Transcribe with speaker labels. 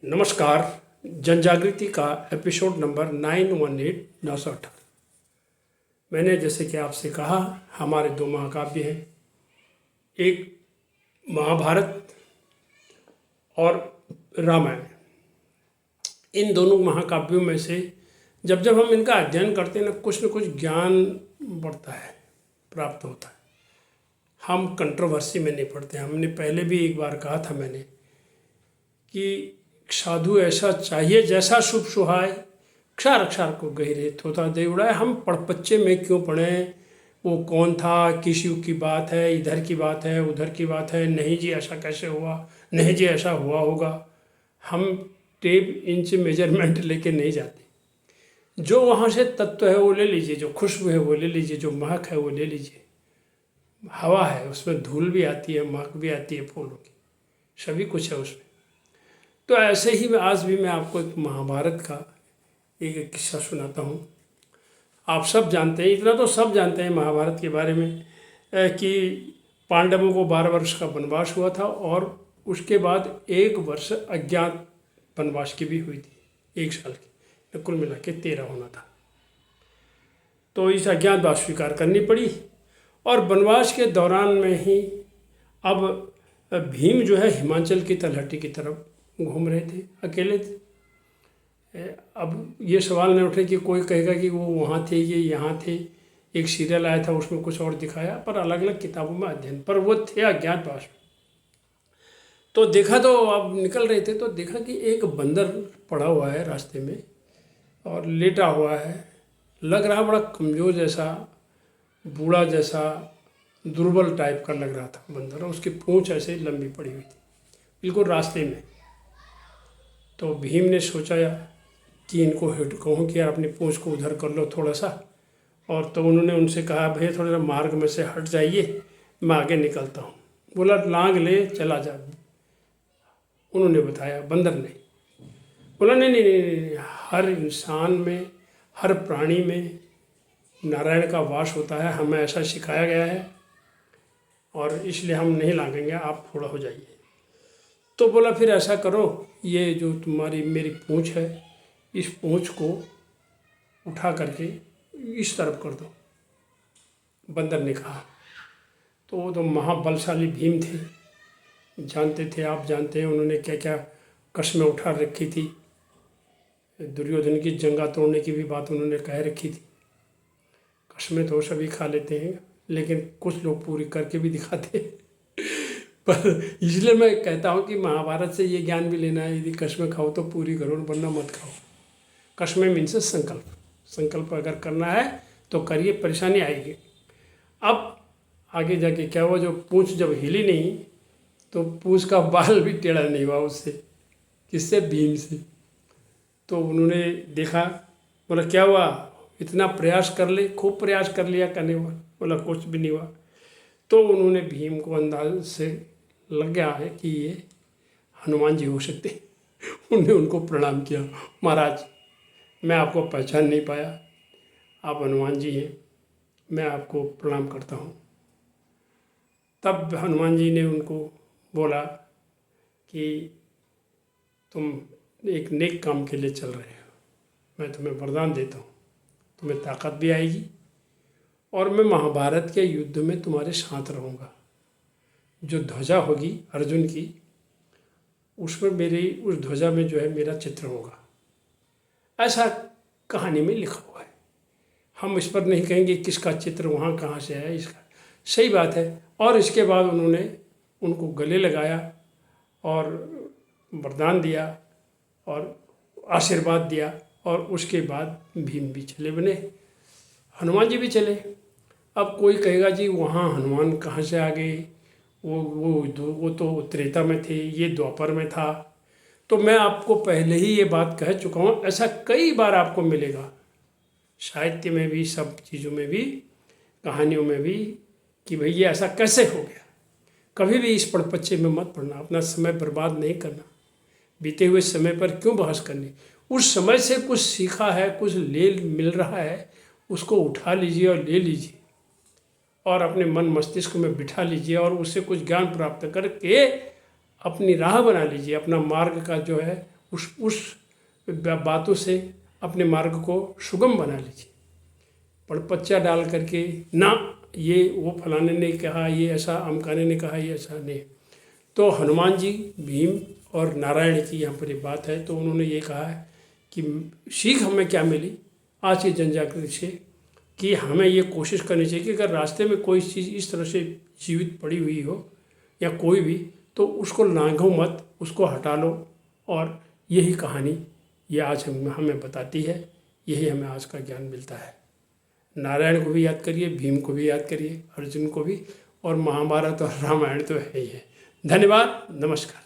Speaker 1: नमस्कार। जन जागृति का एपिसोड नंबर 918। मैंने जैसे कि आपसे कहा, हमारे दो महाकाव्य हैं, एक महाभारत और रामायण। इन दोनों महाकाव्यों में से जब जब हम इनका अध्ययन करते हैं ना कुछ ज्ञान बढ़ता है, प्राप्त होता है। हम कंट्रोवर्सी में नहीं पड़ते। हमने पहले भी एक बार कहा था मैंने कि साधु ऐसा चाहिए जैसा शुभ सुहाय, क्षार क्षार को गहरे थोथा दे उड़ाए। हम पड़पच्चे में क्यों पढ़ें, वो कौन था, किस युग की बात है, इधर की बात है, उधर की बात है, नहीं जी ऐसा कैसे हुआ, नहीं जी ऐसा हुआ होगा। हम टेप इंच मेजरमेंट लेके नहीं जाते। जो वहाँ से तत्व है वो ले लीजिए, जो खुशबू है वो ले लीजिए, जो महक है वो ले लीजिए। हवा है, उसमें धूल भी आती है, महक भी आती है फूलों की, सभी कुछ है उसमें। तो ऐसे ही आज भी मैं आपको एक महाभारत का एक किस्सा सुनाता हूँ। आप सब जानते हैं, इतना तो सब जानते हैं महाभारत के बारे में कि पांडवों को 12 वर्ष का वनवास हुआ था और उसके बाद 1 वर्ष अज्ञात वनवास की भी हुई थी, 1 साल की, कुल मिला के 13 होना था। तो इस अज्ञातवास स्वीकार करनी पड़ी और वनवास के दौरान में ही अब भीम जो है हिमाचल की तलहटी की तरफ घूम रहे थे, अकेले थे। अब ये सवाल नहीं उठे कि कोई कहेगा कि वो वहाँ थे, ये यहाँ थे। एक सीरियल आया था उसमें कुछ और दिखाया, पर अलग अलग किताबों में अध्ययन, पर वो थे अज्ञातवास में। तो देखा, तो अब निकल रहे थे तो देखा कि एक बंदर पड़ा हुआ है रास्ते में और लेटा हुआ है। लग रहा बड़ा कमज़ोर जैसा, बूढ़ा जैसा, दुर्बल टाइप का लग रहा था बंदर, और उसकी पूँछ ऐसे लंबी पड़ी हुई थी बिल्कुल रास्ते में। तो भीम ने सोचा कि इनको कहूँ कि यार अपनी पूँछ को उधर कर लो थोड़ा सा, और तो उन्होंने उनसे कहा भैया थोड़ा सा मार्ग में से हट जाइए, मैं आगे निकलता हूँ। बोला लांग ले चला जा, उन्होंने बताया, बंदर ने बोला नहीं नहीं नहीं नहीं, हर इंसान में, हर प्राणी में नारायण का वास होता है, हमें ऐसा सिखाया गया है और इसलिए हम नहीं लांघेंगे, आप थोड़ा हो जाइए। तो बोला फिर ऐसा करो, ये जो तुम्हारी मेरी पूँछ है, इस पूँछ को उठा करके इस तरफ कर दो, बंदर ने कहा। तो वो तो महाबलशाली भीम थे, जानते थे, आप जानते हैं उन्होंने क्या क्या कस्में उठा रखी थी। दुर्योधन की जंगा तोड़ने की भी बात उन्होंने कह रखी थी। कस्में तो सभी खा लेते हैं, लेकिन कुछ लोग पूरी करके भी दिखाते हैं। पर इसलिए मैं कहता हूँ कि महाभारत से ये ज्ञान भी लेना है, यदि कस्में खाओ तो पूरी करो, वरना मत खाओ। कस्में मीन्स संकल्प, संकल्प अगर करना है तो करिए, परेशानी आएगी। अब आगे जाके क्या हुआ, जो पूँछ जब हिली नहीं तो पूँछ का बाल भी टेढ़ा नहीं हुआ उससे, किससे, भीम से। तो उन्होंने देखा, बोला क्या हुआ, इतना प्रयास कर ले, खूब प्रयास कर लिया, करने हुआ, बोला कुछ भी नहीं हुआ। तो उन्होंने भीम को अंदाज से लग गया है कि ये हनुमान जी हो सकते। उन्होंने उनको प्रणाम किया, महाराज मैं आपको पहचान नहीं पाया, आप हनुमान जी हैं, मैं आपको प्रणाम करता हूँ। तब हनुमान जी ने उनको बोला कि तुम एक नेक काम के लिए चल रहे हो, मैं तुम्हें वरदान देता हूँ, तुम्हें ताकत भी आएगी और मैं महाभारत के युद्ध में तुम्हारे साथ रहूँगा। जो ध्वजा होगी अर्जुन की, उसमें मेरी, उस ध्वजा में जो है मेरा चित्र होगा, ऐसा कहानी में लिखा हुआ है। हम इस पर नहीं कहेंगे किसका चित्र वहाँ कहाँ से है, इसका सही बात है। और इसके बाद उन्होंने उनको गले लगाया और वरदान दिया और आशीर्वाद दिया, और उसके बाद भीम भी चले बने, हनुमान जी भी चले। अब कोई कहेगा जी वहाँ हनुमान कहाँ से आ गए, वो तो त्रेता में थे, ये द्वापर में था। तो मैं आपको पहले ही ये बात कह चुका हूँ, ऐसा कई बार आपको मिलेगा साहित्य में भी, सब चीज़ों में भी, कहानियों में भी, कि भाई ये ऐसा कैसे हो गया। कभी भी इस पड़पच्चे में मत पड़ना, अपना समय बर्बाद नहीं करना, बीते हुए समय पर क्यों बहस करनी। उस समय से कुछ सीखा है, कुछ ले मिल रहा है, उसको उठा लीजिए और ले लीजिए और अपने मन मस्तिष्क में बिठा लीजिए और उससे कुछ ज्ञान प्राप्त करके अपनी राह बना लीजिए, अपना मार्ग का जो है उस बातों से अपने मार्ग को सुगम बना लीजिए। पड़पच्चा डाल करके ना ये वो फलाने ने कहा ये ऐसा, अमकाने ने कहा ये ऐसा नहीं। तो हनुमान जी, भीम और नारायण की यहाँ पर ये बात है। तो उन्होंने ये कहा है कि सीख हमें क्या मिली आज की जन जागृति से, कि हमें ये कोशिश करनी चाहिए कि अगर रास्ते में कोई चीज़ इस तरह से जीवित पड़ी हुई हो या कोई भी, तो उसको लांघो मत, उसको हटा लो। और यही कहानी ये आज हमें बताती है, यही हमें आज का ज्ञान मिलता है। नारायण को भी याद करिए, भीम को भी याद करिए, अर्जुन को भी, और महाभारत और रामायण तो है ही है। धन्यवाद, नमस्कार।